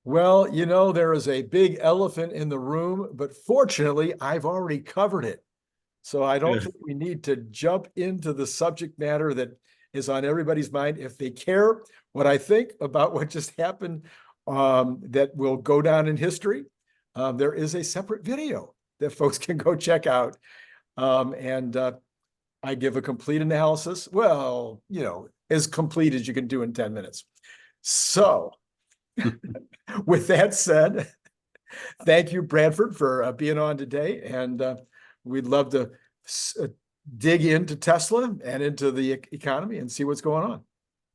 Well, there is a big elephant in the room, but fortunately, I've already covered it. So I don't Good. think we need to jump into the subject matter that is on everybody's mind. If they care what I think about what just happened, that will go down in history, there is a separate video that folks can go check out. And I give a complete analysis. Well, as complete as you can do in 10 minutes. So, with that said, thank you, Bradford, for being on today. And we'd love to dig into Tesla and into the economy and see what's going on.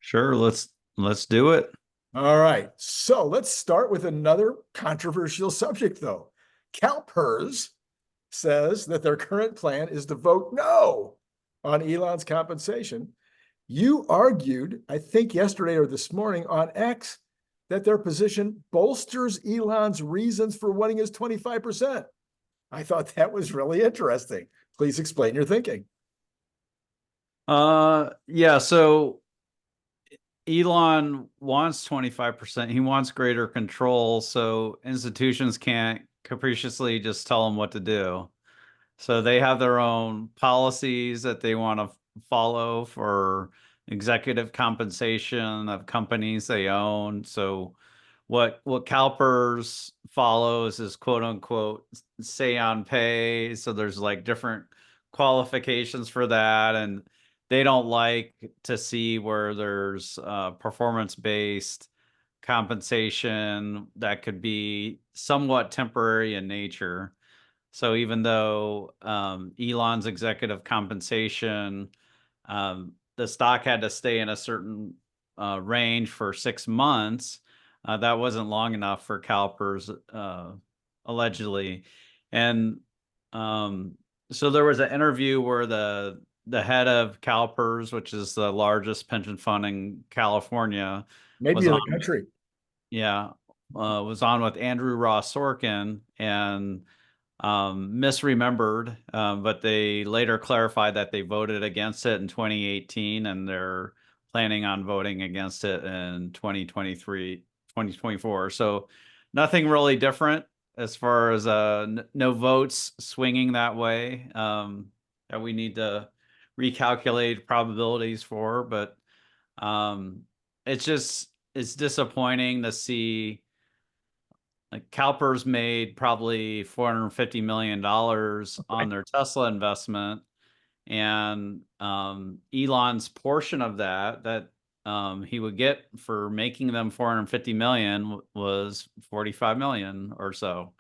Sure, let's do it. All right. So let's start with another controversial subject, though. Calpers says that their current plan is to vote no on Elon's compensation. You argued, I think yesterday or this morning on X, that their position bolsters Elon's reasons for wanting his 25%. I thought that was really interesting. Please explain your thinking. Yeah, so Elon wants 25%. He wants greater control, so institutions can't capriciously just tell him what to do. So they have their own policies that they want to follow for executive compensation of companies they own. So what CalPERS follows is quote unquote say on pay. So there's like different qualifications for that, and they don't like to see where there's performance based compensation that could be somewhat temporary in nature. So even though Elon's executive compensation, the stock had to stay in a certain range for 6 months, that wasn't long enough for CalPERS, allegedly. And so there was an interview where the head of CalPERS, which is the largest pension fund in California, Maybe was in on. the country. Yeah, was on with Andrew Ross Sorkin and misremembered, but they later clarified that they voted against it in 2018 and they're planning on voting against it in 2023, 2024. So nothing really different as far as no votes swinging that way, that we need to recalculate probabilities for. But it's disappointing to see. Like CalPERS made probably $450 million on their Tesla investment, and Elon's portion of that he would get for making them 450 million was 45 million or so.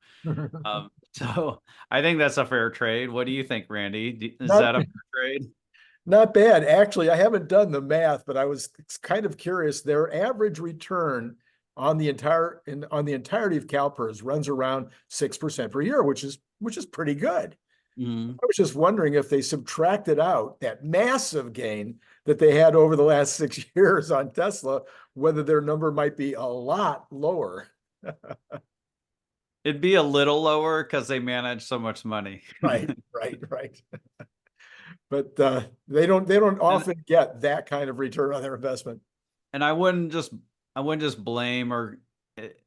So I think that's a fair trade. What do you think, Randy? Is Not, that a fair trade? not bad. Actually, I haven't done the math, but I was kind of curious. Their average return on the entirety of CalPERS runs around 6% per year, which is pretty good. Mhm. I was just wondering if they subtracted out that massive gain that they had over the last 6 years on Tesla, whether their number might be a lot lower. It'd be a little lower because they manage so much money. Right, right. But they don't And often get that kind of return on their investment. and I wouldn't just blame, or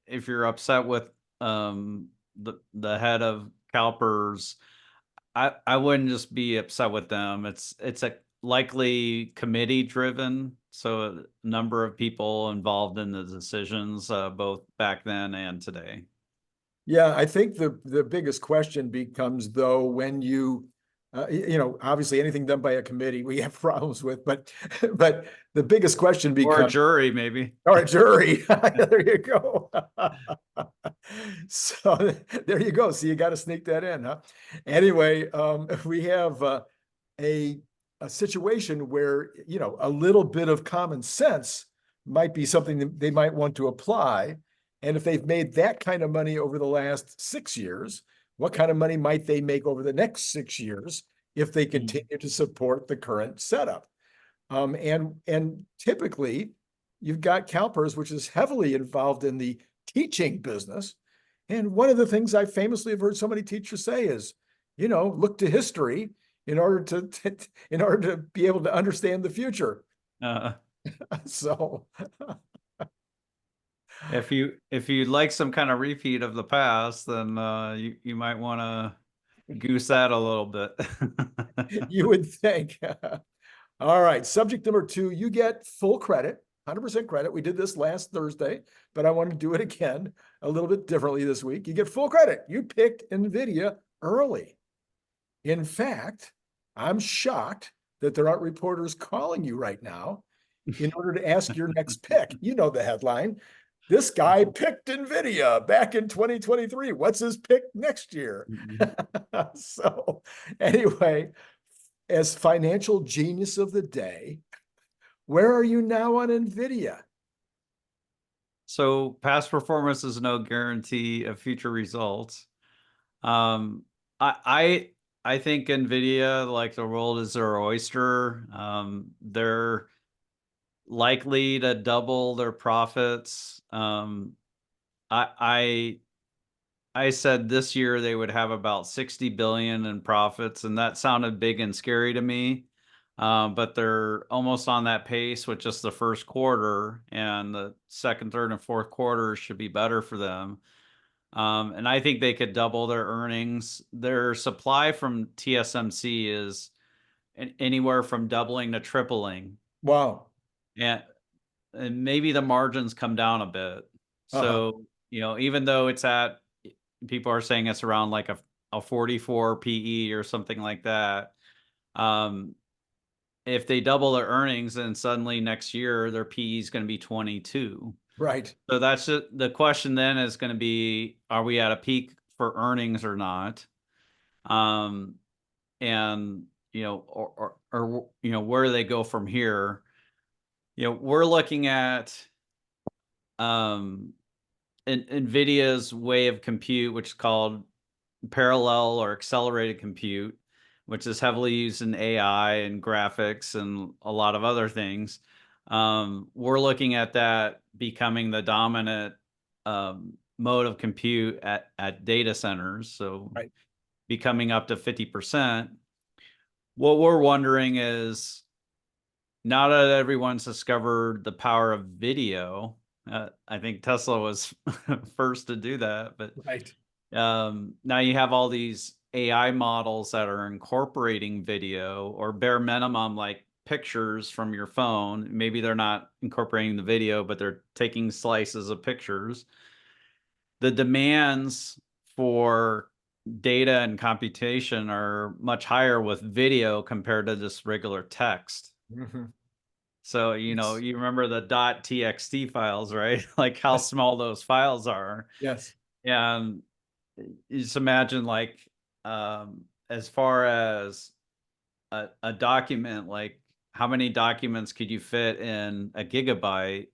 if you're upset with the head of CalPERS, I wouldn't just be upset with them. It's a likely committee driven, so a number of people involved in the decisions, both back then and today. Yeah, I think the biggest question becomes, though, when obviously anything done by a committee we have problems with, but the biggest question Or a becomes, jury, maybe. or a jury. There you go. So there you go. So you got to sneak that in, huh? Anyway, we have a situation where a little bit of common sense might be something that they might want to apply. And if they've made that kind of money over the last 6 years, what kind of money might they make over the next 6 years if they continue to support the current setup? And typically, you've got CalPERS, which is heavily involved in the teaching business. And one of the things I famously have heard so many teachers say is, look to history in order to be able to understand the future. Uh, So if you'd like some kind of repeat of the past, then you might want to goose that a little bit. You would think. All right, subject number 2, you get full credit, 100% credit. We did this last Thursday, but I want to do it again a little bit differently this week. You get full credit. You picked Nvidia early. In fact, I'm shocked that there aren't reporters calling you right now in order to ask your next pick. You know the headline. This guy picked Nvidia back in 2023. What's his pick next year? So, anyway, as financial genius of the day, where are you now on Nvidia? So past performance is no guarantee of future results. Um, I think Nvidia, like the world is their oyster. They're likely to double their profits. I I said this year they would have about 60 billion in profits, and that sounded big and scary to me. But they're almost on that pace with just the first quarter, and the second, third, and fourth quarters should be better for them. And I think they could double their earnings. Their supply from TSMC is anywhere from doubling to tripling, Wow. and maybe the margins come down a bit. Uh-huh. So even though it's at, people are saying it's around like a 44 PE or something like that. Um, if they double their earnings, then suddenly next year their PE is going to be 22. Right. So that's the question then is going to be, are we at a peak for earnings or not? And where do they go from here? We're looking at um, Nvidia's way of compute, which is called parallel or accelerated compute, which is heavily used in AI and graphics and a lot of other things. We're looking at that becoming the dominant mode of compute at data centers, so Right. becoming up to 50%. What we're wondering is, now that everyone's discovered the power of video, I think Tesla was first to do that, but Right. now you have all these AI models that are incorporating video, or bare minimum like pictures from your phone. Maybe they're not incorporating the video, but they're taking slices of pictures. The demands for data and computation are much higher with video compared to just regular text. Mhm. So, Yes. you remember the .txt files, right? Like how Yes. small those files are. Yes. And you just imagine, like, as far as a document, like how many documents could you fit in a gigabyte?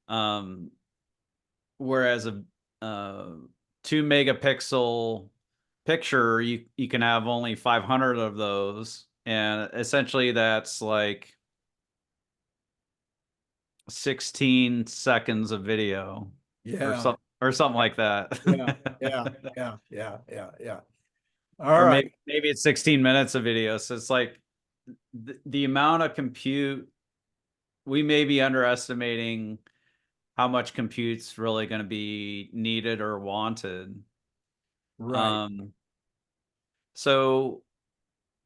Um, whereas a 2 megapixel picture, you can have only 500 of those. And essentially that's like 16 seconds of video Yeah. or something like that. Yeah. Yeah. Yeah. Yeah. Yeah. Yeah. All Or right. maybe it's 16 minutes of video. So it's like the amount of compute, we may be underestimating how much compute's really going to be needed or wanted. Right. Um, so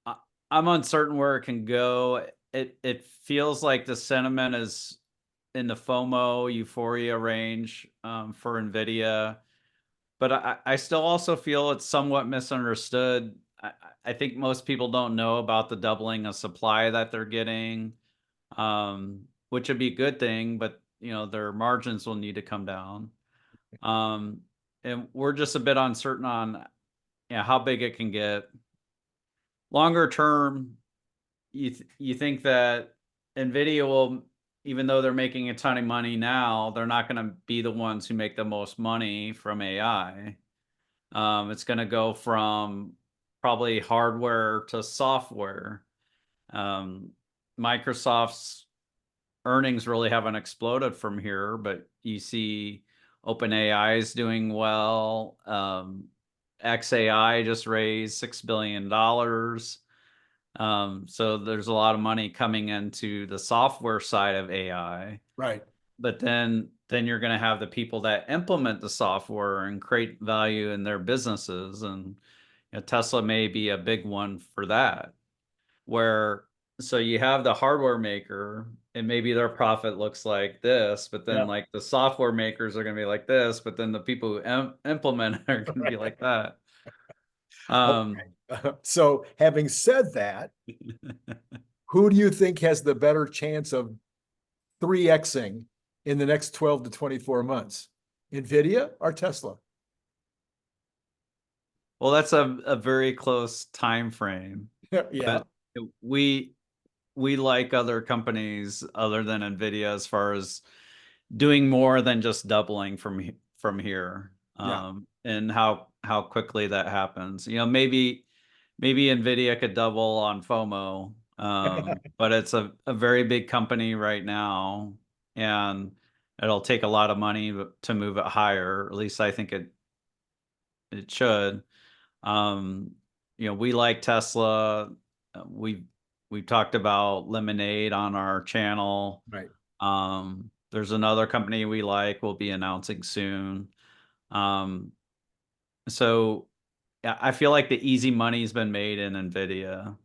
I, I'm uncertain where it can go. It feels like the sentiment is in the FOMO euphoria range for Nvidia, but I still also feel it's somewhat misunderstood. I think most people don't know about the doubling of supply that they're getting, which would be a good thing, but their margins will need to come down. Um, and we're just a bit uncertain on how big it can get. Longer term, you think that Nvidia will, even though they're making a ton of money now, they're not going to be the ones who make the most money from AI. It's going to go from probably hardware to software. Um, Microsoft's earnings really haven't exploded from here, but you see OpenAI is doing well. XAI just raised $6 billion. So there's a lot of money coming into the software side of AI. Right. but then you're going to have the people that implement the software and create value in their businesses, and Tesla may be a big one for that. Where so you have the hardware maker, and maybe their profit looks like this, but then Yeah. like the software makers are going to be like this, but then the people who implement it are going to be like that. Um, Okay. So having said that, who do you think has the better chance of 3xing in the next 12 to 24 months? Nvidia or Tesla? well, that's a very close time frame, Yeah. but we we like other companies other than Nvidia as far as doing more than just doubling from here, Yeah. and how quickly that happens. Maybe Nvidia could double on FOMO, but it's a very big company right now, and it'll take a lot of money to move it higher. At least I think it should. Um, we like Tesla. We've talked about Lemonade on our channel. Right. There's another company we like, we'll be announcing soon. Um, so yeah, I feel like the easy money's been made in Nvidia.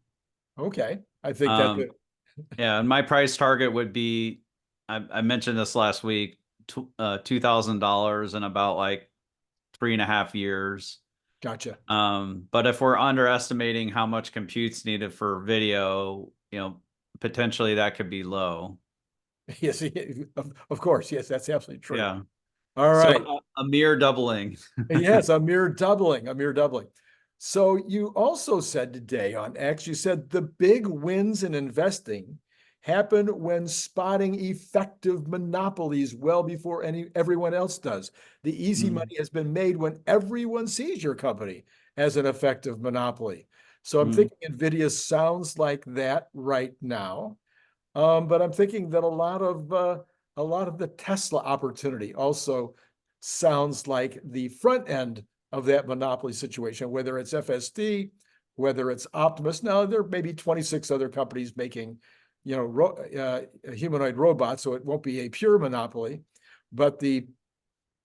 Okay. I think that's Um, it. yeah, and my price target would be, I mentioned this last week, $2,000 in about like 3.5 years. Gotcha. But if we're underestimating how much compute's needed for video, potentially that could be low. Yes, of course. Yes, that's absolutely true. Yeah. All So right. a mere doubling. Yes, a mere doubling, a mere doubling. So you also said today on X, you said the big wins in investing happen when spotting effective monopolies well before everyone else does. The easy Mm, money has been made when everyone sees your company as an effective monopoly. So I'm mm. thinking Nvidia sounds like that right now. But I'm thinking that a lot of the Tesla opportunity also sounds like the front end of that monopoly situation, whether it's FSD, whether it's Optimus. Now there may be 26 other companies making, humanoid robots, so it won't be a pure monopoly. But the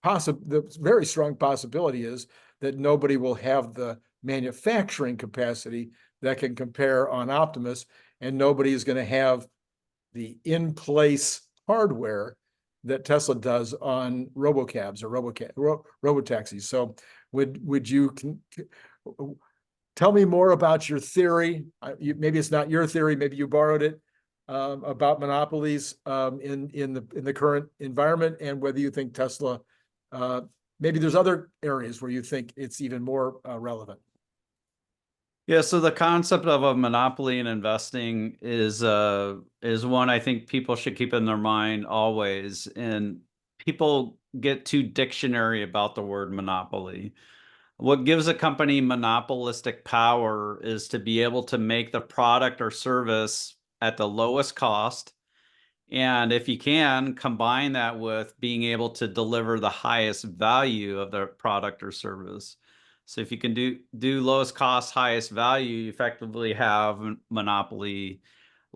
very strong possibility is that nobody will have the manufacturing capacity that can compare on Optimus, and nobody is going to have the in-place hardware that Tesla does on robocabs or robotaxis. So would you tell me more about your theory? Maybe it's not your theory, maybe you borrowed it, about monopolies, in the current environment, and whether you think Tesla, maybe there's other areas where you think it's even more relevant. Yeah, so the concept of a monopoly in investing is one I think people should keep in their mind always. And people get too dictionary about the word monopoly. What gives a company monopolistic power is to be able to make the product or service at the lowest cost. And if you can, combine that with being able to deliver the highest value of the product or service. So if you can do lowest cost, highest value, you effectively have monopoly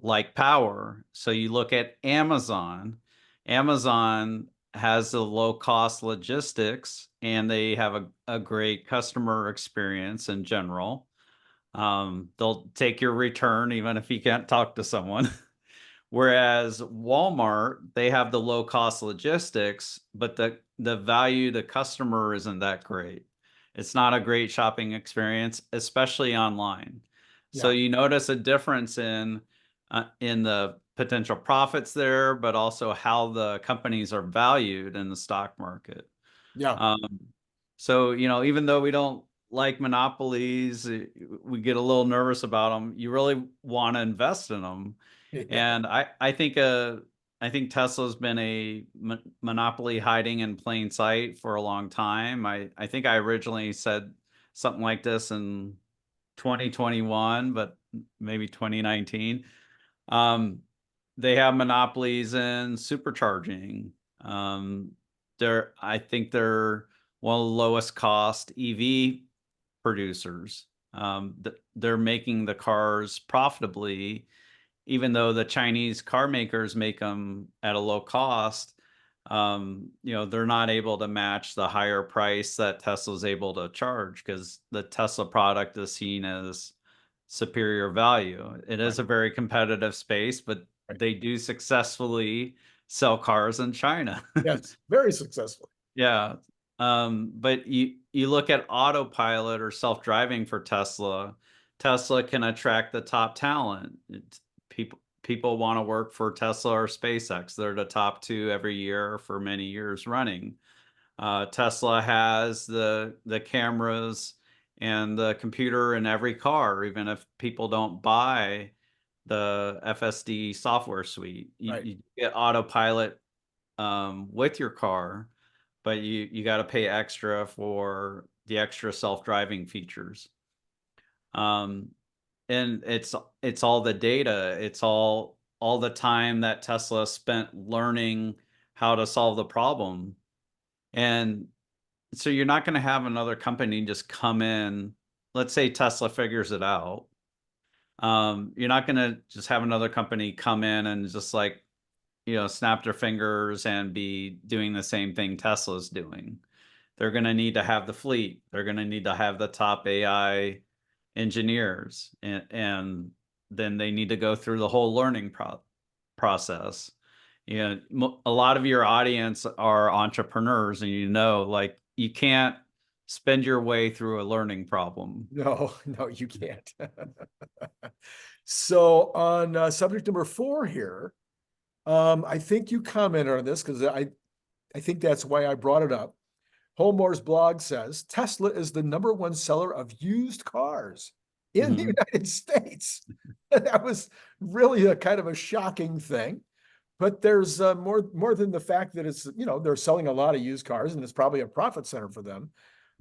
like power. So you look at Amazon. Amazon has the low cost logistics, and they have a great customer experience in general. They'll take your return even if you can't talk to someone. Whereas Walmart, they have the low cost logistics, but the value to customer isn't that great. It's not a great shopping experience, especially online. So Yeah, you notice a difference in the potential profits there, but also how the companies are valued in the stock market. yeah, Um, so, even though we don't like monopolies, we get a little nervous about them. You really want to invest in them. yeah, And I think Tesla's been a monopoly hiding in plain sight for a long time. I think I originally said something like this in 2021, but maybe 2019. Um, they have monopolies in supercharging. Um, I think they're one of the lowest cost EV producers. They're making the cars profitably, even though the Chinese car makers make them at a low cost. They're not able to match the higher price that Tesla's able to charge because the Tesla product is seen as superior value. It Right, is a very competitive space, but right. they do successfully sell cars in China. Yes, very successful. Yeah. But you look at autopilot or self-driving for Tesla, Tesla can attract the top talent. People want to work for Tesla or SpaceX. They're the top two every year for many years running. Tesla has the cameras and the computer in every car, even if people don't buy the FSD software suite. Right. You get autopilot with your car, but you got to pay extra for the extra self-driving features. Um, and it's all the data, it's all the time that Tesla spent learning how to solve the problem. And so you're not going to have another company just come in. Let's say Tesla figures it out. You're not going to just have another company come in and just like, snap their fingers and be doing the same thing Tesla's doing. They're going to need to have the fleet. They're going to need to have the top AI engineers, and then they need to go through the whole learning process. A lot of your audience are entrepreneurs, and like you can't spend your way through a learning problem. No, no, you can't. So on subject number 4 here, I think you commented on this because I think that's why I brought it up. Homemore's blog says Tesla is the #1 seller of used cars in the Mhm. United States. That was really a kind of a shocking thing. But there's more than the fact that it's, they're selling a lot of used cars and it's probably a profit center for them.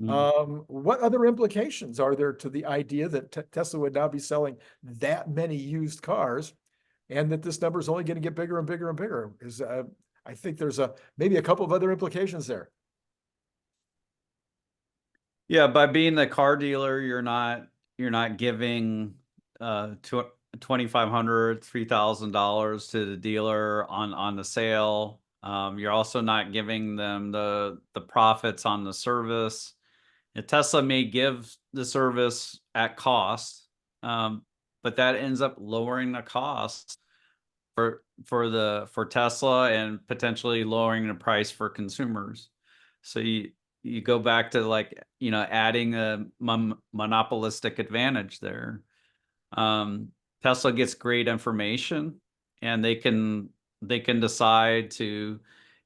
Mhm. What other implications are there to the idea that Tesla would now be selling that many used cars, and that this number is only going to get bigger and bigger and bigger? Is I think there's maybe a couple of other implications there. Yeah, by being the car dealer, you're not giving $2,500, $3,000 to the dealer on the sale. You're also not giving them the profits on the service. Tesla may give the service at cost, um, but that ends up lowering the cost for Tesla and potentially lowering the price for consumers. So you go back to like, adding a monopolistic advantage there. Um, Tesla gets great information, and they can decide to,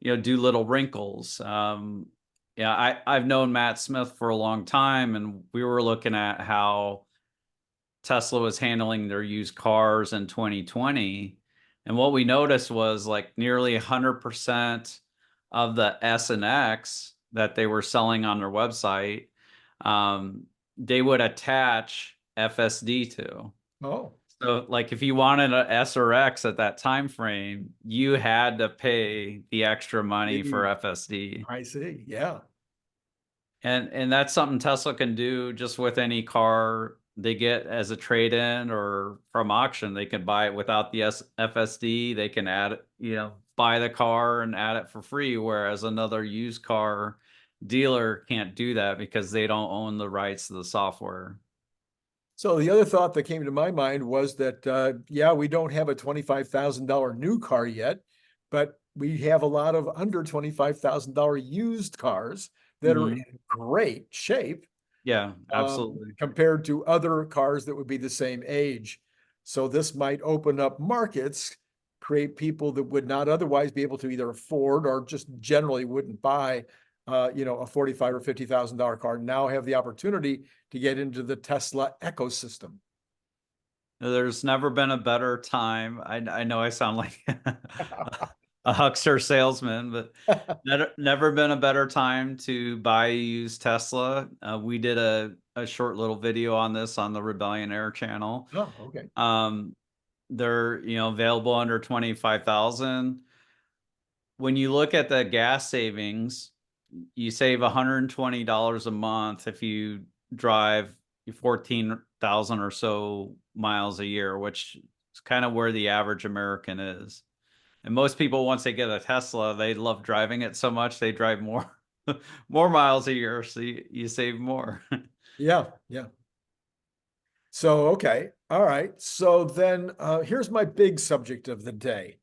do little wrinkles. Yeah, I've known Matt Smith for a long time, and we were looking at how Tesla was handling their used cars in 2020. And what we noticed was like nearly 100% of the S and X that they were selling on their website, they would attach FSD to. Oh, So like if you wanted a S or X at that time frame, you had to pay the extra money for FSD. I see. Yeah. And that's something Tesla can do just with any car they get as a trade-in or from auction. They can buy it without the FSD. They can add it, buy the car and add it for free, whereas another used car dealer can't do that because they don't own the rights to the software. So the other thought that came to my mind was that, yeah, we don't have a $25,000 new car yet, but we have a lot of under $25,000 used cars that are Mhm. in great shape, Yeah, absolutely. compared to other cars that would be the same age. So this might open up markets, create people that would not otherwise be able to either afford or just generally wouldn't buy, a 45 or $50,000 car, now have the opportunity to get into the Tesla ecosystem. There's never been a better time. I know I sound like a huckster salesman, but never been a better time to buy a used Tesla. We did a short little video on this on the Rebellion Air channel. Oh, okay. Um, they're, available under 25,000. When you look at the gas savings, you save $120 a month if you drive 14,000 or so miles a year, which is kind of where the average American is. And most people, once they get a Tesla, they love driving it so much they drive more more miles a year, so you save more. Yeah, yeah. So, okay. All right. So then here's my big subject of the day.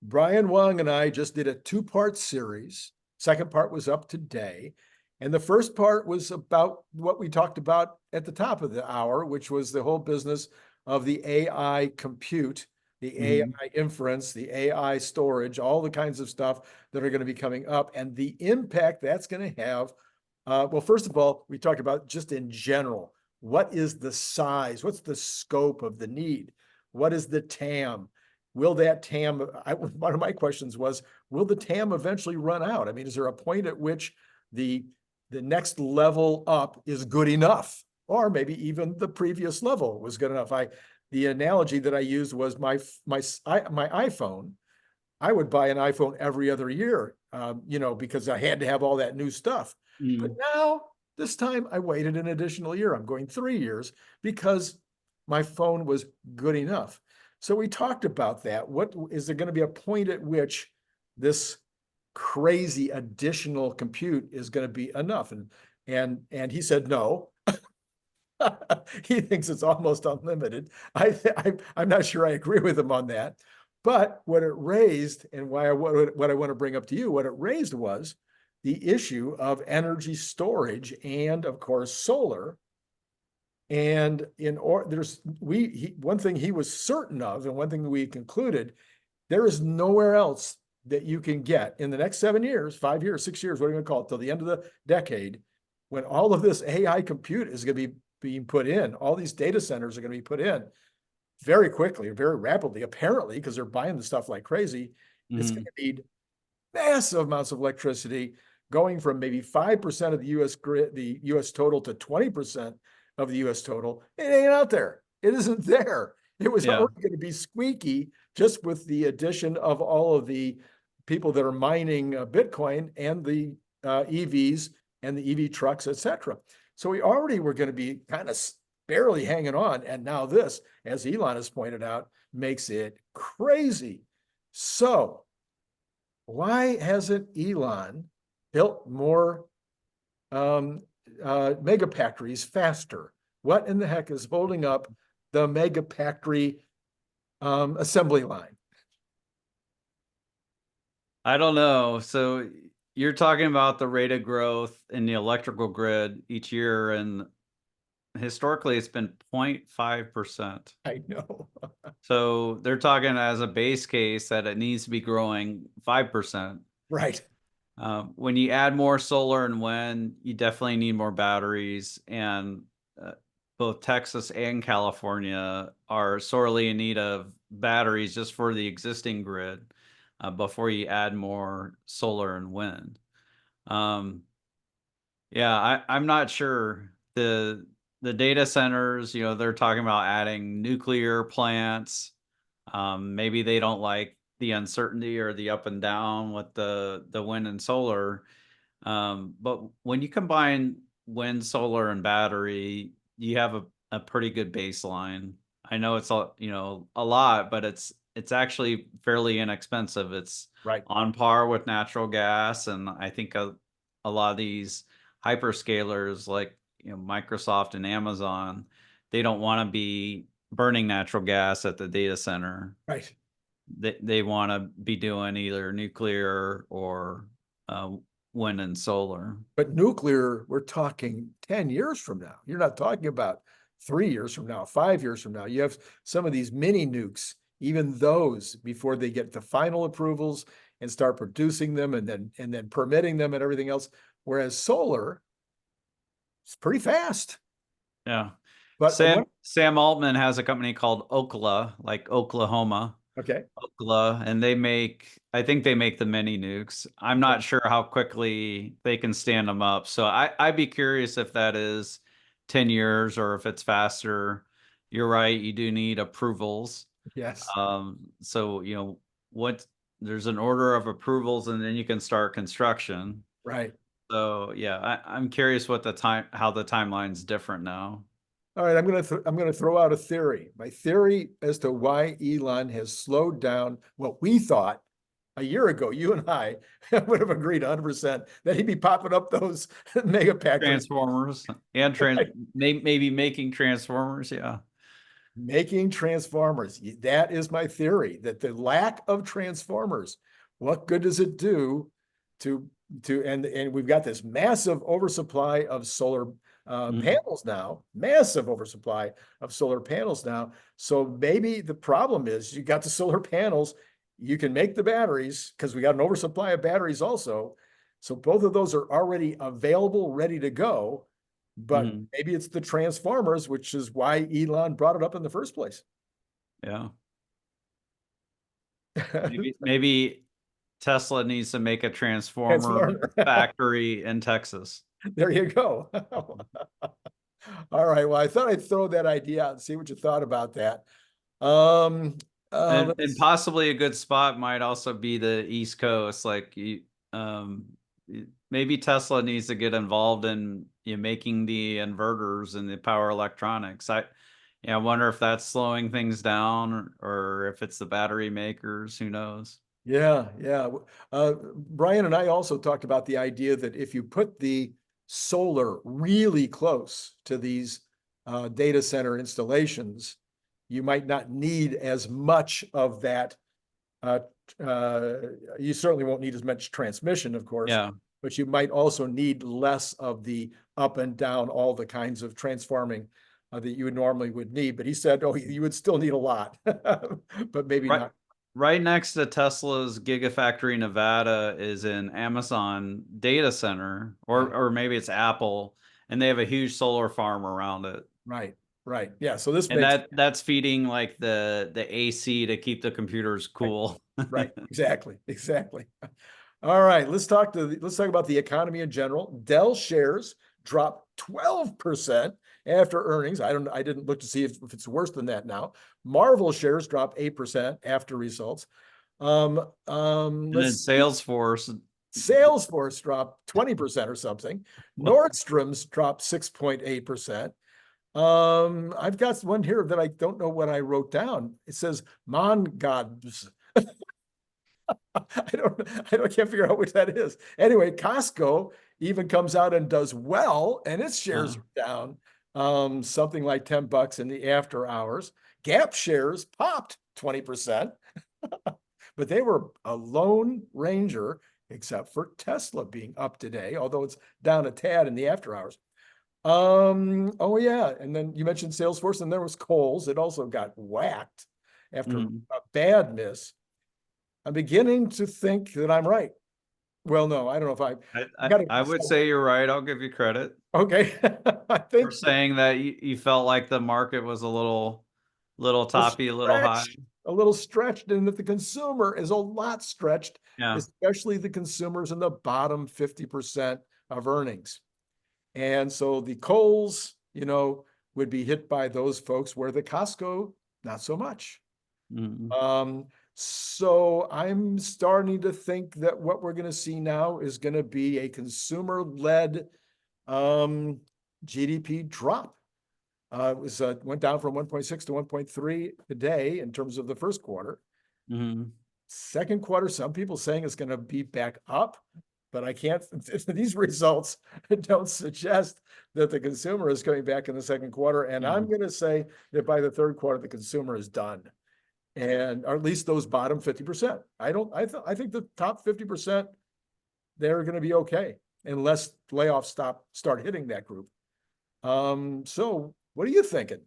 Brian Wang and I just did a two-part series. Second part was up today. And the first part was about what we talked about at the top of the hour, which was the whole business of the AI compute, the Mhm. AI inference, the AI storage, all the kinds of stuff that are going to be coming up and the impact that's going to have. Well, first of all, we talked about just in general, what is the size? What's the scope of the need? What is the TAM? Will that TAM, one of my questions was, will the TAM eventually run out? I mean, is there a point at which the next level up is good enough? Or maybe even the previous level was good enough. The analogy that I used was my iPhone. I would buy an iPhone every other year, because I had to have all that new stuff. But Mm. now, this time, I waited an additional year. I'm going 3 years because my phone was good enough. So we talked about that. What is there going to be a point at which this crazy additional compute is going to be enough? And he said no. He thinks it's almost unlimited. I'm not sure I agree with him on that. But what it raised, and what I want to bring up to you, what it raised was the issue of energy storage and, of course, solar. And one thing he was certain of, and one thing we concluded, there is nowhere else that you can get in the next 7 years, 5 years, 6 years, what are you going to call it, till the end of the decade, when all of this AI compute is going to be being put in, all these data centers are going to be put in very quickly, very rapidly, apparently, because they're buying the stuff like crazy. It's going Mhm. to need massive amounts of electricity, going from maybe 5% of the US grid, the US total, to 20% of the US total. It ain't out there. It isn't there. It was Yeah. already going to be squeaky just with the addition of all of the people that are mining Bitcoin and the EVs and the EV trucks, etc. So we already were going to be kind of barely hanging on. And now this, as Elon has pointed out, makes it crazy. So why hasn't Elon built more mega factories faster? What in the heck is holding up the mega factory assembly line? I don't know. So you're talking about the rate of growth in the electrical grid each year, and historically it's been 0.5%. I know. So they're talking as a base case that it needs to be growing 5%. Right. When you add more solar and wind, you definitely need more batteries. And uh, both Texas and California are sorely in need of batteries just for the existing grid before you add more solar and wind. Um, yeah, I'm not sure. The data centers, they're talking about adding nuclear plants. Maybe they don't like the uncertainty or the up and down with the wind and solar. But when you combine wind, solar, and battery, you have a pretty good baseline. I know it's a lot, but it's actually fairly inexpensive. It's Right. on par with natural gas, and I think a lot of these hyperscalers like Microsoft and Amazon, they don't want to be burning natural gas at the data center. Right. They want to be doing either nuclear or uh, wind and solar. But nuclear, we're talking 10 years from now. You're not talking about 3 years from now, 5 years from now. You have some of these mini nukes, even those, before they get the final approvals and start producing them and then permitting them and everything else. Whereas solar, it's pretty fast. Yeah. But Sam Altman has a company called Okla, like Oklahoma, okay. Okla, and I think they make the mini nukes. I'm not sure how quickly they can stand them up. So I'd be curious if that is 10 years or if it's faster. You're right, you do need approvals. Yes. So, what there's an order of approvals and then you can start construction. Right. So yeah, I'm curious how the timeline's different now. All right, I'm gonna throw out a theory. My theory as to why Elon has slowed down what we thought a year ago, you and I would have agreed 100% that he'd be popping up those mega factories. Transformers and maybe making transformers. Yeah. Making transformers. That is my theory, that the lack of transformers, what good does it do to and we've got this massive oversupply of solar panels now, massive oversupply of solar panels now. So maybe the problem is you got the solar panels, you can make the batteries because we got an oversupply of batteries also. So both of those are already available, ready to go. But maybe it's the transformers, which is why Elon brought it up in the first place. Yeah. Maybe Tesla needs to make a transformer factory in Texas. There you go. All right. Well, I thought I'd throw that idea out and see what you thought about that. And possibly a good spot might also be the East Coast. Like maybe Tesla needs to get involved in making the inverters and the power electronics. I wonder if that's slowing things down or if it's the battery makers. Who knows? Yeah, yeah. Brian and I also talked about the idea that if you put the solar really close to these data center installations, you might not need as much of that. You certainly won't need as much transmission, of course. Yeah. But you might also need less of the up and down, all the kinds of transforming that you normally would need. But he said, oh, you would still need a lot, but maybe not. Right next to Tesla's Gigafactory Nevada is an Amazon data center, or maybe it's Apple, and they have a huge solar farm around it. Right, right. Yeah, so this And makes that's feeding like the AC to keep the computers cool. right. Exactly, exactly. All right, let's talk about the economy in general. Dell shares dropped 12% after earnings. I didn't look to see if it's worse than that now. Marvel shares dropped 8% after results. And then Salesforce dropped 20% or something. Nordstrom's dropped 6.8%. I've got one here that I don't know what I wrote down. It says Mongabs. Can't figure out which that is. Anyway, Costco even comes out and does well, and its shares are down something like $10 in the after hours. Gap shares popped 20%, but they were a lone ranger, except for Tesla being up today, although it's down a tad in the after hours. Oh yeah, and then you mentioned Salesforce, and there was Kohl's. It also got whacked after a bad miss. I'm beginning to think that I'm right. Well, no, I don't know if I would say you're right. I'll give you credit. Okay. I think for saying that you felt like the market was a little toppy, a little high. A little stretched, and that the consumer is a lot stretched, especially the consumers in the bottom 50% of earnings. And so the Kohl's, would be hit by those folks, where the Costco, not so much. So I'm starting to think that what we're going to see now is going to be a consumer-led GDP drop. It went down from 1.6 to 1.3 today in terms of the first quarter. Second quarter, some people saying it's going to be back up, but I can't. These results don't suggest that the consumer is coming back in the second quarter. And I'm going to say that by the third quarter, the consumer is done. And or at least those bottom 50%. I think the top 50%, they're going to be okay unless layoffs start hitting that group. So what are you thinking?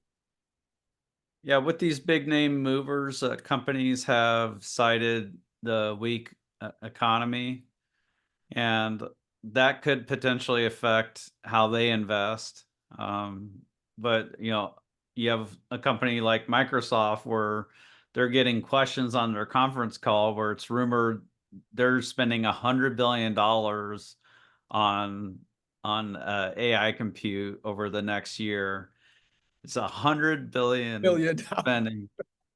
Yeah, with these big name movers, companies have cited the weak economy, and that could potentially affect how they invest. But you have a company like Microsoft where they're getting questions on their conference call where it's rumored they're spending $100 billion on AI compute over the next year. It's $100 billion spending,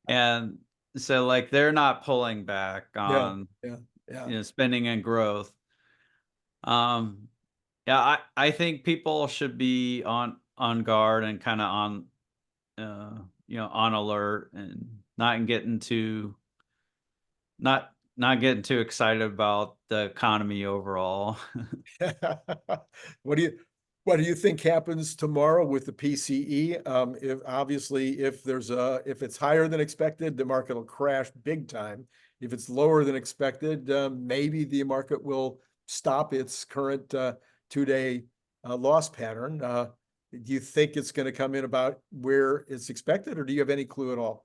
and so like they're not pulling back on spending and growth. I think people should be on guard and kind of on on alert and not not getting too excited about the economy overall. What do you what do you think happens tomorrow with the PCE? If obviously if it's higher than expected, the market will crash big time. If it's lower than expected, maybe the market will stop its current 2-day loss pattern. Do you think it's going to come in about where it's expected, or do you have any clue at all?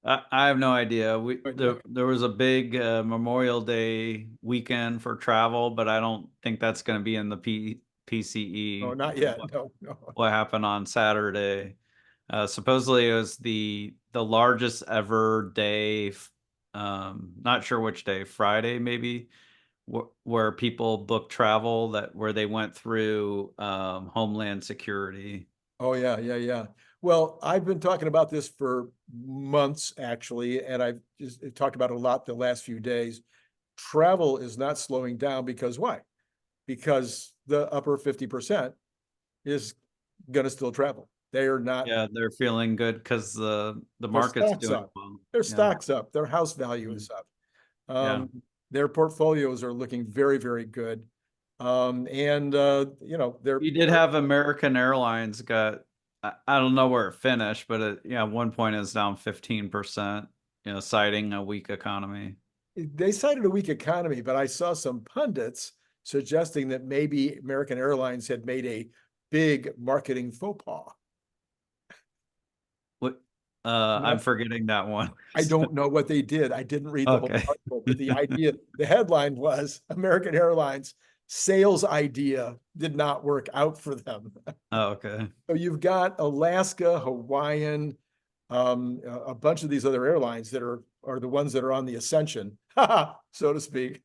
I have no idea. Right. There was a big Memorial Day weekend for travel, but I don't think that's going to be in the No, PCE. not yet. No, no. What happened on Saturday? Supposedly it was the largest ever day. Not sure which day, Friday maybe, where people booked travel where they went through Homeland Security. Oh, yeah, yeah, yeah. Well, I've been talking about this for months, actually, and I've just talked about it a lot the last few days. Travel is not slowing down because why? Because the upper 50% is going to still travel. They are not, Yeah, they're feeling good because the their market's stocks doing up, well. their Yeah. stocks up, their house value Mm. is up. Yeah. Their portfolios are looking very, very good. And they're, You did have American Airlines got, I don't know where it finished, but yeah, at one point it's down 15%, citing a weak economy. they cited a weak economy, but I saw some pundits suggesting that maybe American Airlines had made a big marketing faux pas. What, I'm Not, forgetting that one. I don't know what they did. I didn't read the whole Okay. article, but the headline was American Airlines sales idea did not work out for them. Oh, okay. So you've got Alaska, Hawaiian, a bunch of these other airlines that are the ones that are on the ascension, so to speak.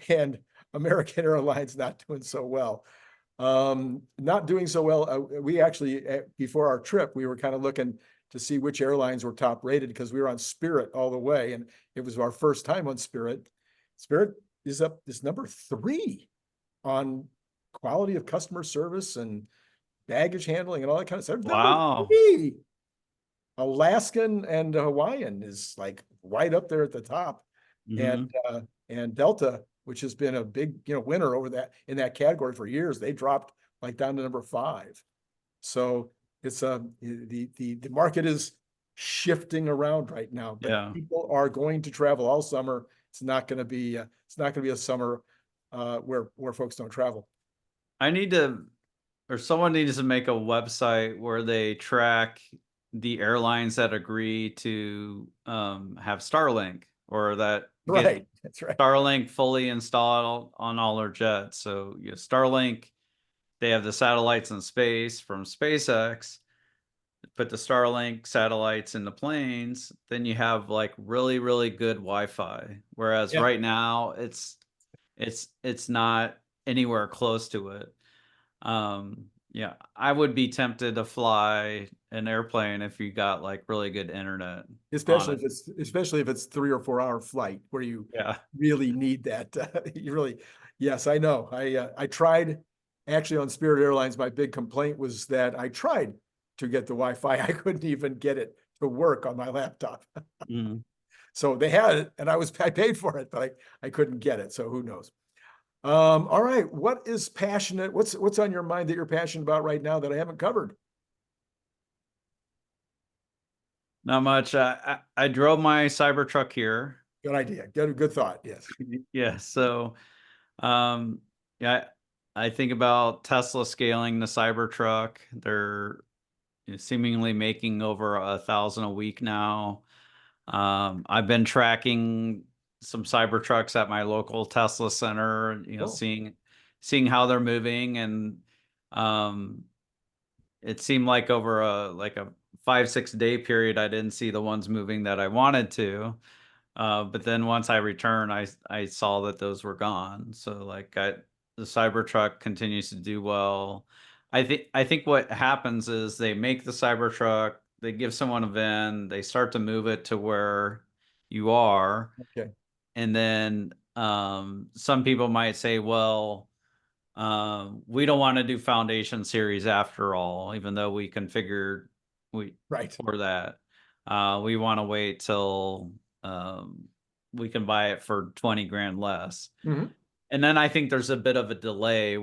And American Airlines not doing so well. Not doing so well. We actually, before our trip, we were kind of looking to see which airlines were top rated because we were on Spirit all the way, and it was our first time on Spirit. Spirit is number 3 on quality of customer service and baggage handling and all that kind of stuff. Number Wow. 3. Alaskan and Hawaiian is like right up there at the top, and Hmm. Delta, which has been a big winner over that in that category for years, they dropped like down to number 5. So it's the market is shifting around right now, but Yeah. people are going to travel all summer. It's not going to be a summer where folks don't travel. I need to, or someone needs to make a website where they track the airlines that agree to have Starlink or that get Right, that's right. Starlink fully installed on all their jets. So Starlink, they have the satellites in space from SpaceX. Put the Starlink satellites in the planes, then you have like really, really good Wi-Fi. Whereas Yeah, right now it's not anywhere close to it. Yeah, I would be tempted to fly an airplane if you got like really good internet on it. especially if it's 3 or 4 hour flight where you Yeah. really need that. You really, yes, I know. I tried actually on Spirit Airlines. My big complaint was that I tried to get the Wi-Fi. I couldn't even get it to work on my laptop. Mhm. So they had it, and I paid for it, but I couldn't get it. So who knows? All right. What is passionate? What's on your mind that you're passionate about right now that I haven't covered? Not much. I drove my Cybertruck here. Good idea. Good thought. Yes. Yeah, so um yeah, I think about Tesla scaling the Cybertruck. They're seemingly making over 1,000 a week now. I've been tracking some Cybertrucks at my local Tesla center, Oh, seeing how they're moving, and um, it seemed like over a 5-6 day period, I didn't see the ones moving that I wanted to. But then once I returned, I saw that those were gone. So the Cybertruck continues to do well. I think what happens is they make the Cybertruck, they give someone a VIN, they start to move it to where you are, okay. and then some people might say, well, we don't want to do Foundation Series after all, even though we configured we Right. for that. We want to wait till we can buy it for 20 grand less. Mhm. And then I think there's a bit of a delay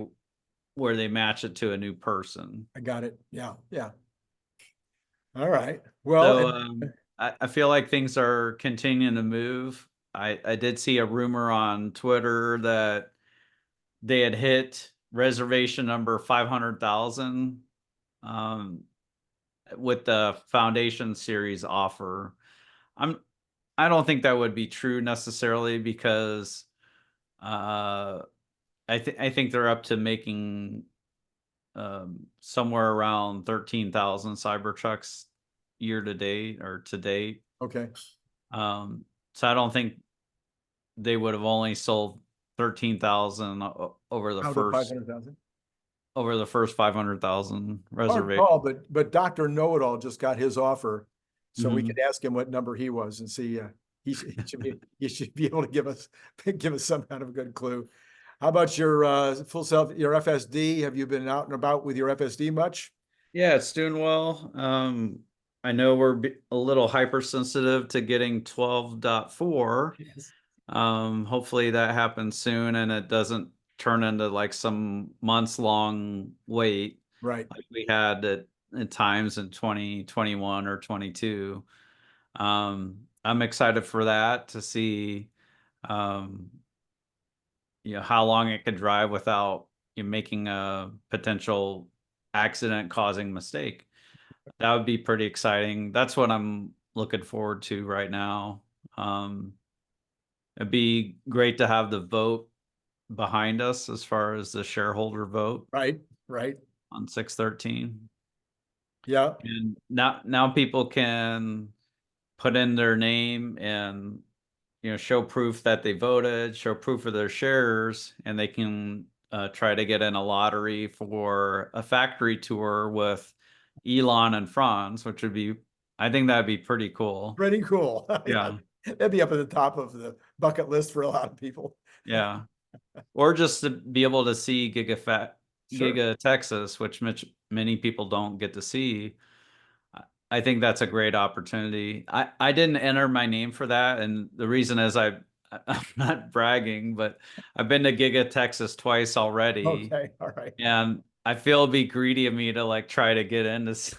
where they match it to a new person. I got it. Yeah. Yeah. All right. Well, So I feel like things are continuing to move. I did see a rumor on Twitter that they had hit reservation number 500,000 um, with the Foundation Series offer. I'm I don't think that would be true necessarily because uh, I think they're up to making somewhere around 13,000 Cybertrucks year to date or to date. okay. So I don't think they would have only sold 13,000 Out of 500,000. over the first 500,000 Hard reservation. call, but Dr. Know-It-All just got his offer, so we Mhm. could ask him what number he was and see. He should be able to give us some kind of a good clue. How about your full self, your FSD? Have you been out and about with your FSD much? Yeah, it's doing well. I know we're a little hypersensitive to getting 12.4. Yes. Hopefully that happens soon and it doesn't turn into like some months long wait Right. like we had at times in 2021 or 22. I'm excited for that to see um, how long it could drive without making a potential accident causing mistake. That would be pretty exciting. That's what I'm looking forward to right now. Um, it'd be great to have the vote behind us as far as the shareholder vote Right. Right. on 613. Yeah. And now people can put in their name and show proof that they voted, show proof of their shares, and they can try to get in a lottery for a factory tour with Elon and Franz, which would be, I think that'd be pretty cool. Pretty cool. Yeah. Yeah, That'd be up at the top of the bucket list for a lot of people. yeah. Or just to be able to see Sure. Giga Texas, which many people don't get to see. I think that's a great opportunity. I didn't enter my name for that, and the reason is I'm not bragging, but I've been to Giga Texas twice already, Okay. All right. and I feel it'd be greedy of me to like try to get in to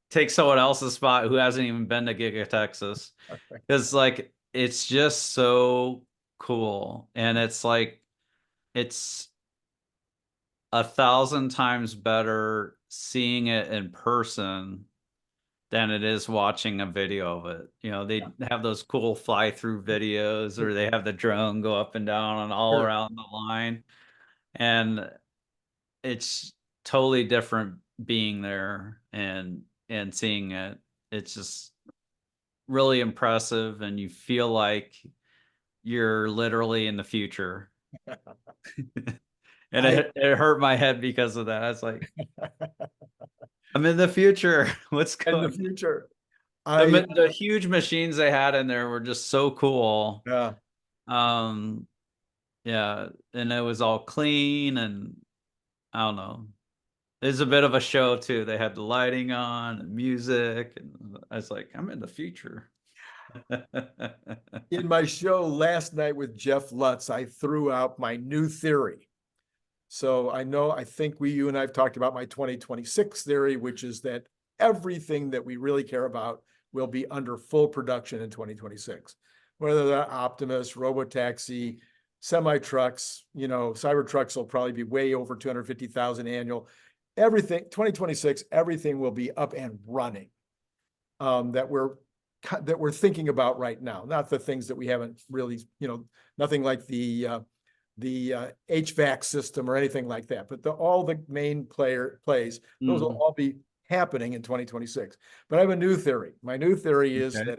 take someone else's spot who hasn't even been to Giga Texas, All right. because like it's just so cool, and it's like it's 1,000 times better seeing it in person than it is watching a video of it. They have those cool fly through videos or they have the drone go up and down and all Sure. around the line. And it's totally different being there and seeing it. It's just really impressive and you feel like you're literally in the future. And I it hurt my head because of that. I was like, I'm in the future. What's in the going future. The I the huge machines they had in there were just so cool. yeah. Um, yeah, and it was all clean and I don't know. It's a bit of a show too. They had the lighting on and music, and I was like, I'm in the future. In my show last night with Jeff Lutz, I threw out my new theory. So I think you and I have talked about my 2026 theory, which is that everything that we really care about will be under full production in 2026. Whether they're Optimus, Robotaxi, semi trucks, Cyber trucks will probably be way over 250,000 annual. Everything, 2026, everything will be up and running. That we're thinking about right now, not the things that we haven't really, nothing like the HVAC system or anything like that, but all the main plays, those will Mm, all be happening in 2026. But I have a new theory. My new theory is okay.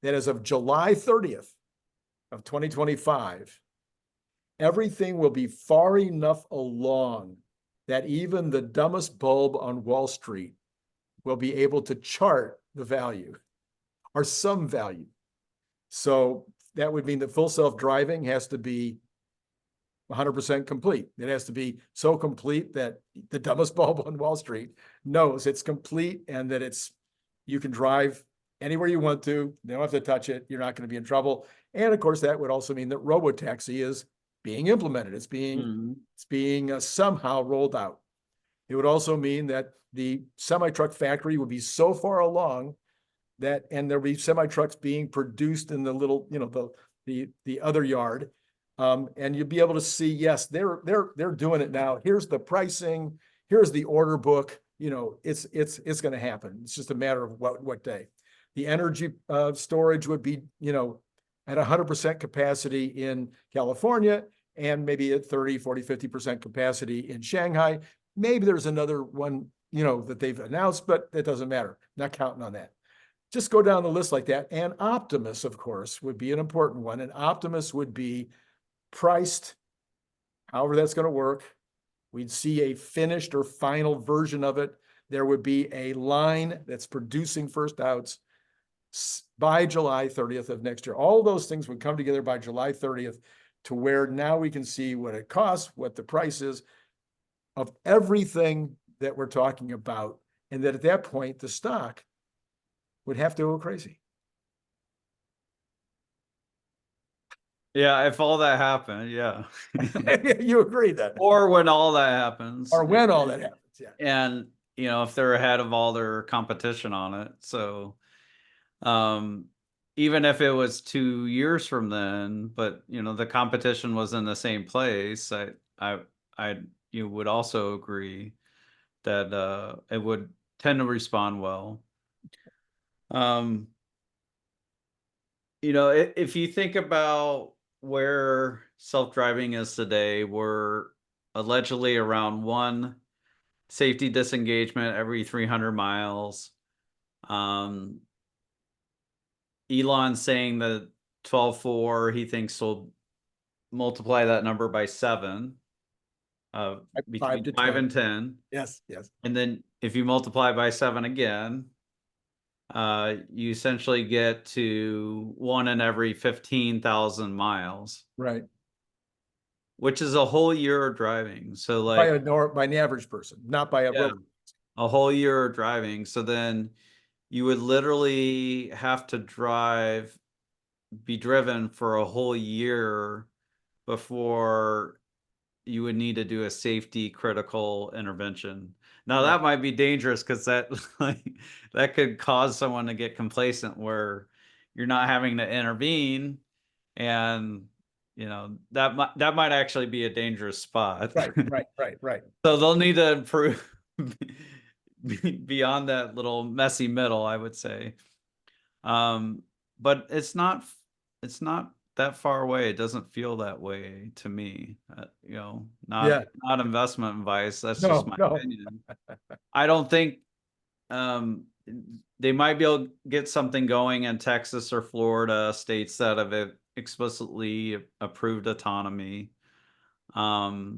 that as of July 30th of 2025, everything will be far enough along that even the dumbest bulb on Wall Street will be able to chart the value or some value. So that would mean that full self-driving has to be 100% complete. It has to be so complete that the dumbest bulb on Wall Street knows it's complete and that you can drive anywhere you want to. They don't have to touch it. You're not going to be in trouble. And of course, that would also mean that robotaxi is being implemented. It's being somehow rolled out. It would also mean that the semi-truck factory would be so far along that, and there'll be semi-trucks being produced in the little, the other yard. And you'll be able to see, yes, they're doing it now. Here's the pricing. Here's the order book. It's going to happen. It's just a matter of what day. The energy storage would be, at 100% capacity in California, and maybe at 30, 40, 50% capacity in Shanghai. Maybe there's another one, that they've announced, but it doesn't matter. Not counting on that. Just go down the list like that. And Optimus, of course, would be an important one. And Optimus would be priced, however that's going to work. We'd see a finished or final version of it. There would be a line that's producing first outs by July 30th of next year. All those things would come together by July 30th to where now we can see what it costs, what the price is of everything that we're talking about. And that at that point, the stock would have to go crazy. Yeah, if all that happened, yeah. You agree that. Or when all that happens. Or when all that happens, yeah. And, if they're ahead of all their competition on it. So, even if it was 2 years from then, but, the competition was in the same place, you would also agree that it would tend to respond well. If you think about where self-driving is today, we're allegedly around one safety disengagement every 300 miles. Elon's saying that 12.4, he thinks will multiply that number by 7, between 5 and 10. Yes, yes. And then if you multiply by 7 again, you essentially get to 1 in every 15,000 miles. Right. Which is a whole year of driving. So by an average person, not by a whole year of driving. So then you would literally have to be driven for a whole year before you would need to do a safety critical intervention. Now that might be dangerous because that that could cause someone to get complacent where you're not having to intervene, and that might actually be a dangerous spot. Right. So they'll need to improve beyond that little messy middle, I would say. But it's not that far away. It doesn't feel that way to me. Not investment advice. That's just my opinion. I don't think they might be able to get something going in Texas or Florida, states that have explicitly approved autonomy. We'll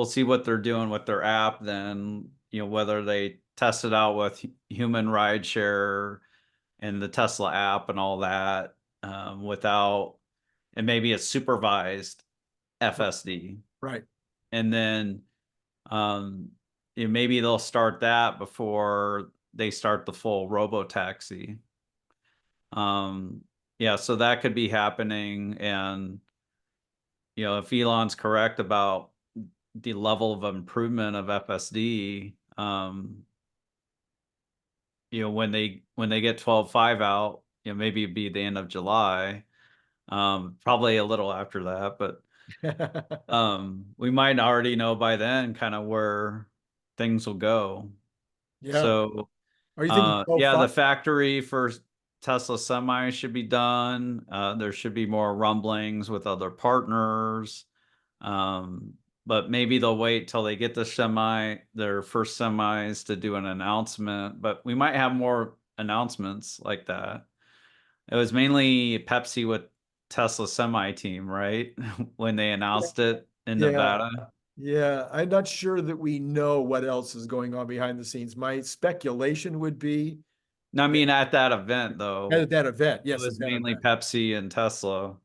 see what they're doing with their app then, whether they test it out with human rideshare and the Tesla app and all that, without, and maybe a supervised FSD. Right. And then maybe they'll start that before they start the full robo-taxi. So that could be happening. And if Elon's correct about the level of improvement of FSD, when they get 12.5 out, maybe it'd be the end of July, probably a little after that, but we might already know by then kind of where things will go. So are you thinking the factory for Tesla Semi should be done. There should be more rumblings with other partners. But maybe they'll wait till they get their first semis to do an announcement. But we might have more announcements like that. It was mainly Pepsi with Tesla Semi team, right? When they announced it in Nevada. Yeah, I'm not sure that we know what else is going on behind the scenes. My speculation would be, I mean, at that event, though. At that event, yes. It was mainly Pepsi and Tesla.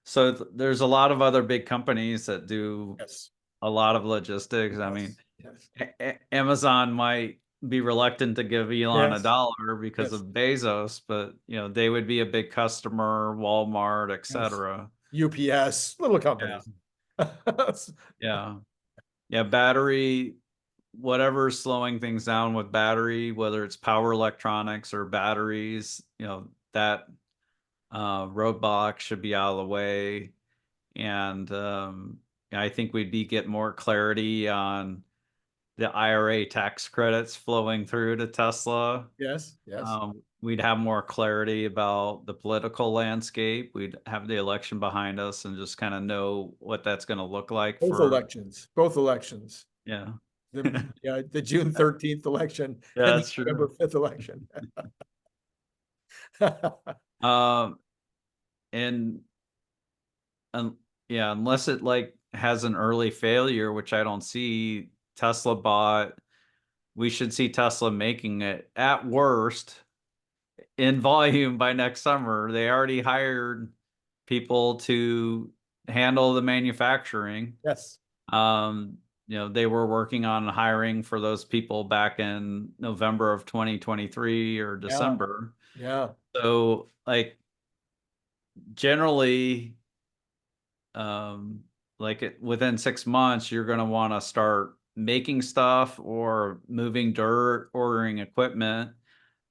So there's a lot of other big companies that do a lot of logistics. I mean, Amazon might be reluctant to give Elon a Yes, dollar because yes, of Bezos, but they would be a big customer, Walmart, yes. etc. UPS, little companies. Yeah. Yeah. Yeah. Battery, whatever's slowing things down with battery, whether it's power electronics or batteries, that roadblock should be out of the way. And I think we'd get more clarity on the IRA tax credits flowing through to Tesla. Yes, yes. We'd have more clarity about the political landscape. We'd have the election behind us and just kind of know what that's going to look like Both for, elections, both elections. yeah. The June 13th election Yeah, and the that's November true. 5th election. Um, and yeah, unless it like has an early failure, which I don't see, Tesla bought, we should see Tesla making it at worst in volume by next summer. They already hired people to handle the manufacturing. Yes. They were working on hiring for those people back in November of 2023 or Yeah. December. Yeah. So, like, generally, within 6 months, you're going to want to start making stuff or moving dirt, ordering equipment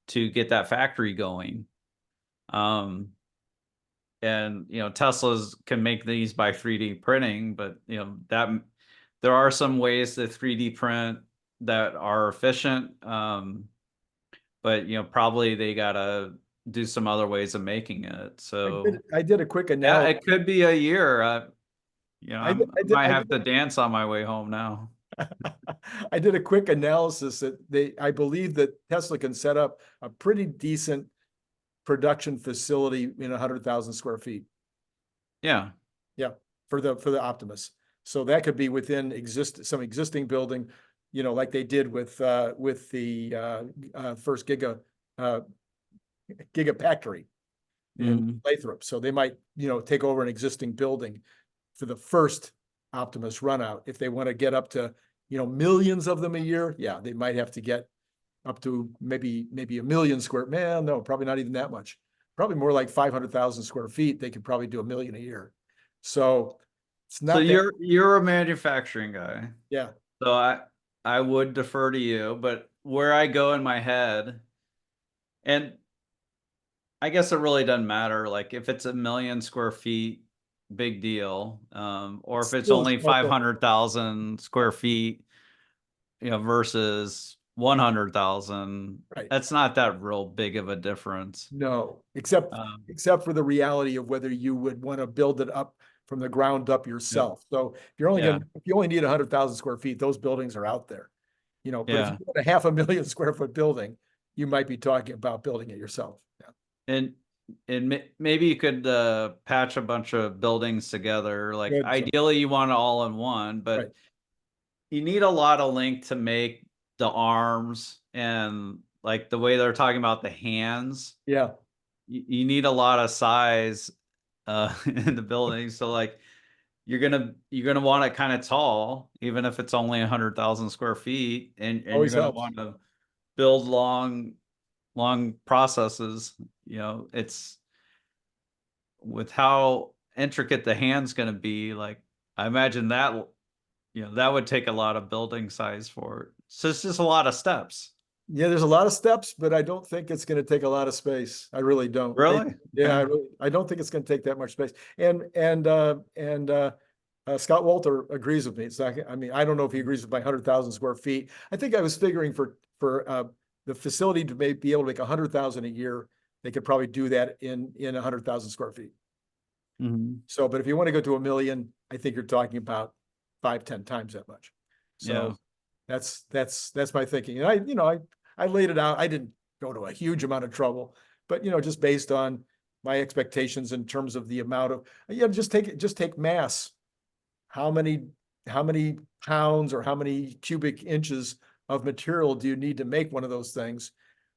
to get that factory going. Um, and Teslas can make these by 3D printing, but that there are some ways to 3D print that are efficient. But probably they gotta do some other ways of making it. So I did a quick yeah, analysis. it could be a year. I did, I might have to dance on my way home now. I did a quick analysis that I believe that Tesla can set up a pretty decent production facility in 100,000 square feet. Yeah. Yeah, for the Optimus. So that could be within some existing building, like they did with the first Gigafactory in Mhm. Lathrop. So they might, take over an existing building for the first Optimus run out. If they want to get up to, millions of them a year, yeah, they might have to get up to maybe a million square. Man, no, probably not even that much. Probably more like 500,000 square feet. They could probably do a million a year. So it's So not that. you're a manufacturing guy. Yeah. So I would defer to you, but where I go in my head, and I guess it really doesn't matter. Like if it's a million square feet, big deal. Or if It's it's still a only small building. 500,000 square feet, versus 100,000, Right. that's not that real big of a difference. No, Um, except for the reality of whether you would want to build it up from the ground up yeah, yourself. So yeah, if you only need 100,000 square feet, those buildings are out there. But if you yeah. want a 500,000 square foot building, you might be talking about building it yourself. Yeah. And maybe you could patch a bunch of buildings together. Like Good. So, ideally, you want it all in one, right. but you need a lot of link to make the arms and like the way they're talking about the hands. Yeah. You need a lot of size in the building. So like you're gonna want it kind of tall, even if it's only 100,000 square feet, and you're Always gonna helps. want to build long processes. It's with how intricate the hand's gonna be. Like I imagine that that would take a lot of building size for it. So it's just a lot of steps. Yeah, there's a lot of steps, but I don't think it's going to take a lot of space. I really don't. Really? Yeah, Okay. I don't think it's going to take that much space. And Scott Walter agrees with me. It's not, I mean, I don't know if he agrees with my 100,000 square feet. I think I was figuring for the facility to be able to make 100,000 a year, they could probably do that in 100,000 square feet. Mhm. So, but if you want to go to a million, I think you're talking about 5-10 times that much. Yeah. So that's my thinking. And I laid it out. I didn't go to a huge amount of trouble, but just based on my expectations in terms of the amount of, just take mass. How many pounds or how many cubic inches of material do you need to make one of those things?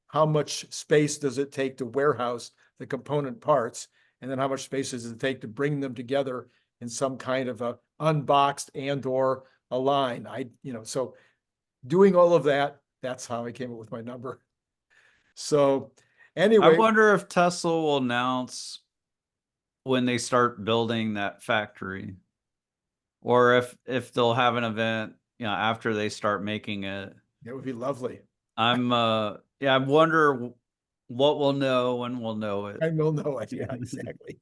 How much space does it take to warehouse the component parts? And then how much space does it take to bring them together in some kind of a unboxed and or a line? So doing all of that, That's how I came up with my number. So I anyway, wonder if Tesla will announce when they start building that factory, or if they'll have an event, after they start making it. it would be lovely. I wonder what we'll know when we'll know it. I will know it. Yeah, exactly.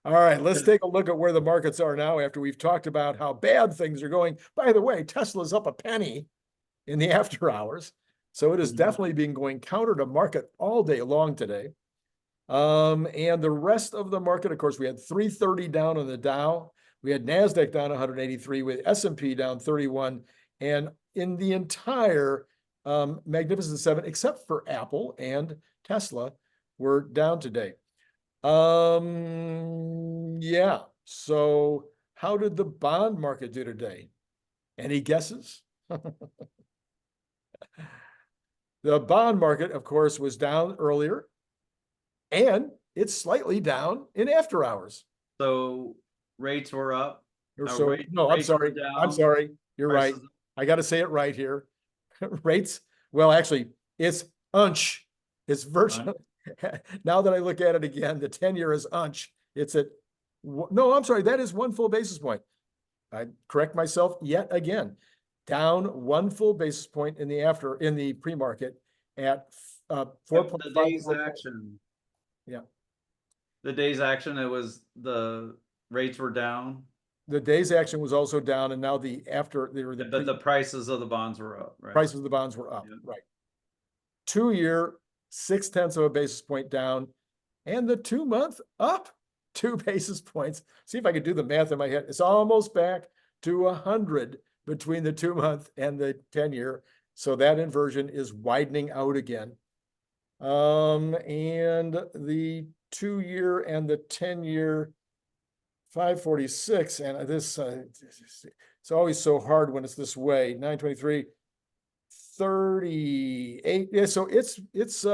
All right, let's take a look at where the markets are now after we've talked about how bad things are going. By the way, Tesla's up a penny in the after hours. So it has definitely been going counter to market all day long today. And the rest of the market, of course, we had 330 down on the Dow. We had Nasdaq down 183 with S&P down 31. And in the entire Magnificent Seven, except for Apple and Tesla, were down today. Yeah. So how did the bond market do today? Any guesses? The bond market, of course, was down earlier, and it's slightly down in after hours. So rates were up. Or so, no, I'm Rates were sorry. I'm down. sorry. You're right. Prices. I got to say it right here. Rates, well, actually, it's unch. It's virtually, now that I look at it again, the 10-year is unch. It's at, no, I'm sorry. That is 1 full basis point. I correct myself yet again. Down 1 full basis point in the pre-market at 4.5. The day's action. Yeah. The day's action, the rates were down. The day's action was also down, and now the prices of the bonds were up, right? Prices of the bonds were up, Yeah. right. 2-year, 0.6 of a basis point down, and the 2-month up 2 basis points. See if I could do the math in my head. It's almost back to 100 between the 2-month and the 10-year. So that inversion is widening out again. And the 2-year and the 10-year 546, and this it's always so hard when it's this way. 923, 38. Yeah, so it's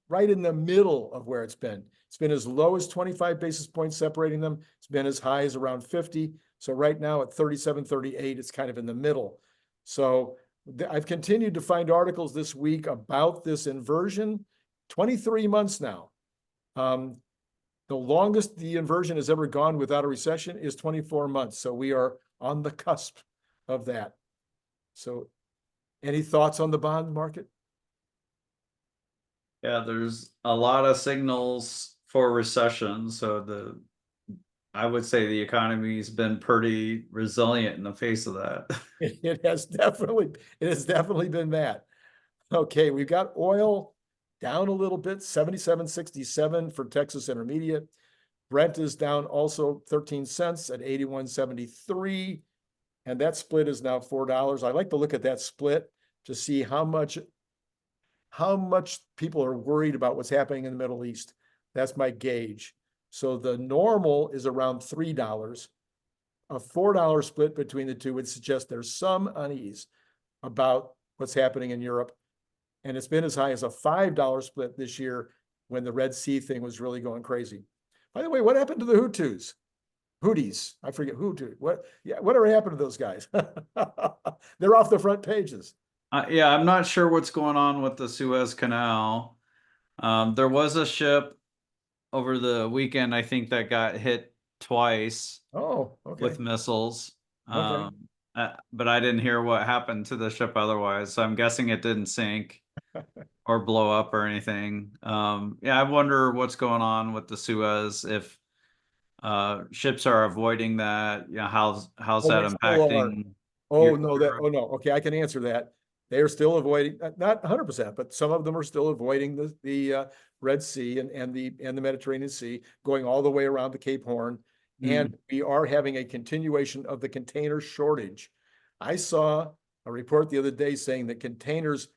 right in the middle of where it's been. It's been as low as 25 basis points separating them. It's been as high as around 50. So right now at 37, 38, it's kind of in the middle. So I've continued to find articles this week about this inversion. 23 months now. The longest the inversion has ever gone without a recession is 24 months. So we are on the cusp of that. So any thoughts on the bond market? Yeah, there's a lot of signals for recession. So I would say the economy's been pretty resilient in the face of that. It has definitely been that. Okay, we've got oil down a little bit, 77.67 for Texas Intermediate. Brent is down also 13 cents at 81.73. And that split is now $4. I like to look at that split to see how much people are worried about what's happening in the Middle East. That's my gauge. So the normal is around $3. A $4 split between the two would suggest there's some unease about what's happening in Europe. And it's been as high as a $5 split this year when the Red Sea thing was really going crazy. By the way, what happened to the Houthis? I forget whatever happened to those guys? They're off the front pages. Yeah, I'm not sure what's going on with the Suez Canal. There was a ship over the weekend, I think, that got hit twice. Oh, okay. With missiles. Okay. But I didn't hear what happened to the ship otherwise. So I'm guessing it didn't sink or blow up or anything. Yeah, I wonder what's going on with the Suez, if ships are avoiding that. How's that impacting? Oh no, okay, I can answer that. They are still avoiding, not 100%, but some of them are still avoiding the Red Sea and the Mediterranean Sea, going all the way around the Cape Horn. And we are having a continuation of the container shortage. I saw a report the other day saying that containers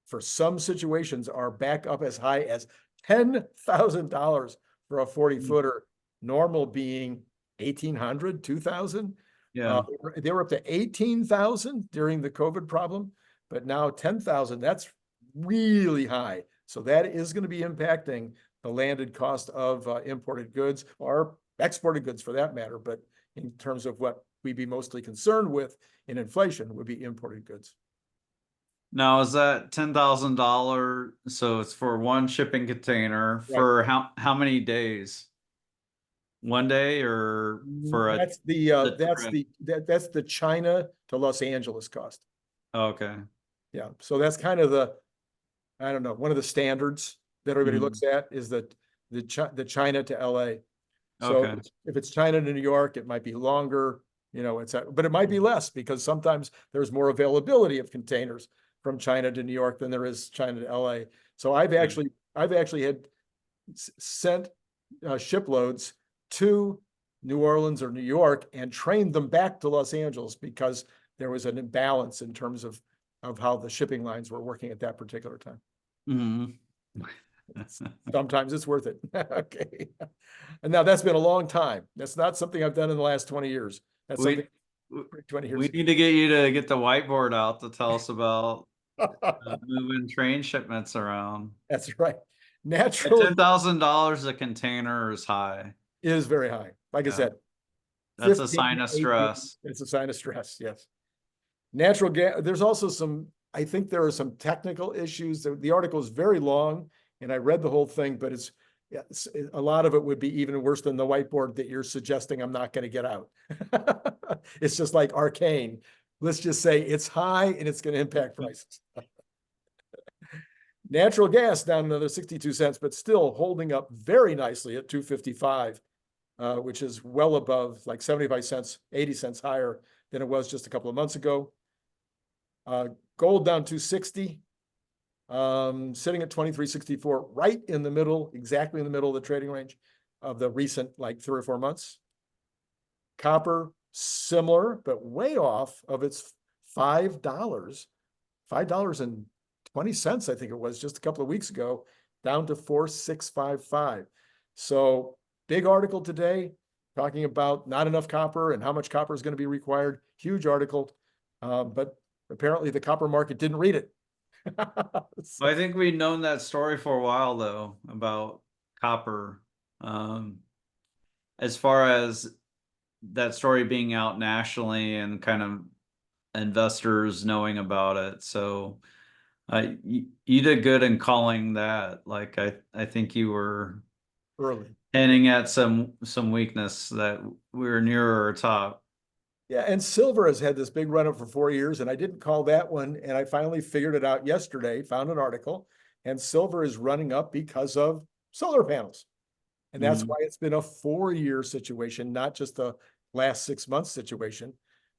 for some situations are back up as high as $10,000 for a 40-footer, normal being 1,800, 2,000. Yeah. They were up to 18,000 during the COVID problem, but now 10,000, that's really high. So that is going to be impacting the landed cost of imported goods, or exported goods for that matter. But in terms of what we'd be mostly concerned with in inflation would be imported goods. Now, is that $10,000? So it's for one shipping container Right. for how many days? One day or for That's the trip? that's the China to Los Angeles cost. Okay. Yeah. So that's kind of I don't know, one of the standards that everybody Mhm. looks at is the China to LA. So Okay. if it's China to New York, it might be longer, but it might be less because sometimes there's more availability of containers from China to New York than there is China to LA. So I've actually had sent shiploads to New Orleans or New York and trained them back to Los Angeles because there was an imbalance in terms of how the shipping lines were working at that particular time. Mhm. Sometimes it's worth it. Okay. And now that's been a long time. That's not something I've done in the last 20 years. That's something We 20 we years need to get you to get the whiteboard out to tell us about ago. moving train shipments around. That's right. At Natural $10,000 a container is high. is very high. Like I Yeah, said, that's a 15 sign to of 18, stress. it's a sign of stress. Yes. Natural gas, there's also I think there are some technical issues. The article is very long and I read the whole thing, but a lot of it would be even worse than the whiteboard that you're suggesting I'm not going to get out. It's just like arcane. Let's just say it's high and it's going to impact prices. Natural gas down another 62 cents, but still holding up very nicely at 255, which is well above like 75 cents, 80 cents higher than it was just a couple of months ago. Gold down 260, sitting at 2364, right in the middle, exactly in the middle of the trading range of the recent like 3 or 4 months. Copper, similar, but way off of its $5.20, I think it was just a couple of weeks ago, down to 4,655. So big article today talking about not enough copper and how much copper is going to be required. Huge article, but apparently the copper market didn't read it. I think we've known that story for a while though about copper. Um, as far as that story being out nationally and kind of investors knowing about it. So you did good in calling that. Like I think you were Early. hinting at some weakness that we were nearer or top. Yeah, and silver has had this big run up for 4 years, and I didn't call that one. And I finally figured it out yesterday, found an article, and silver is running up because of solar panels. And that's Mhm. why it's been a 4-year situation, not just a last 6 months situation.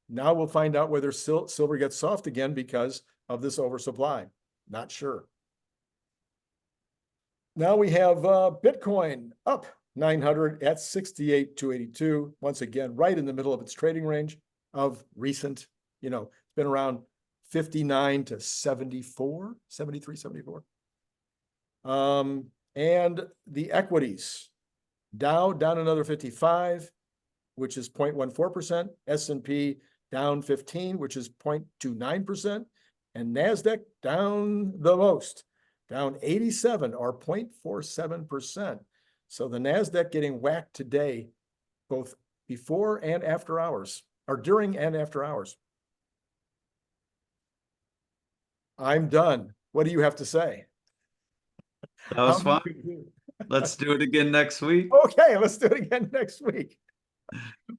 Now we'll find out whether silver gets soft again because of this oversupply. Not sure. Now we have Bitcoin up 900 at 68,282. Once again, right in the middle of its trading range of recent, it's been around 59 to 74, 73, 74. And the equities, Dow down another 55, which is 0.14%. S&P down 15, which is 0.29%. And Nasdaq down the most, down 87 or 0.47%. So the Nasdaq getting whacked today, both before and after hours, or during and after hours. I'm done. What do you have to say? That was fun. Let's do it again next week. Okay, let's do it again next week.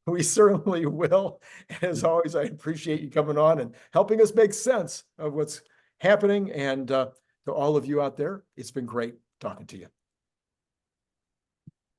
We certainly will. As always, I appreciate you coming on and helping us make sense of what's happening. And to all of you out there, it's been great talking to you.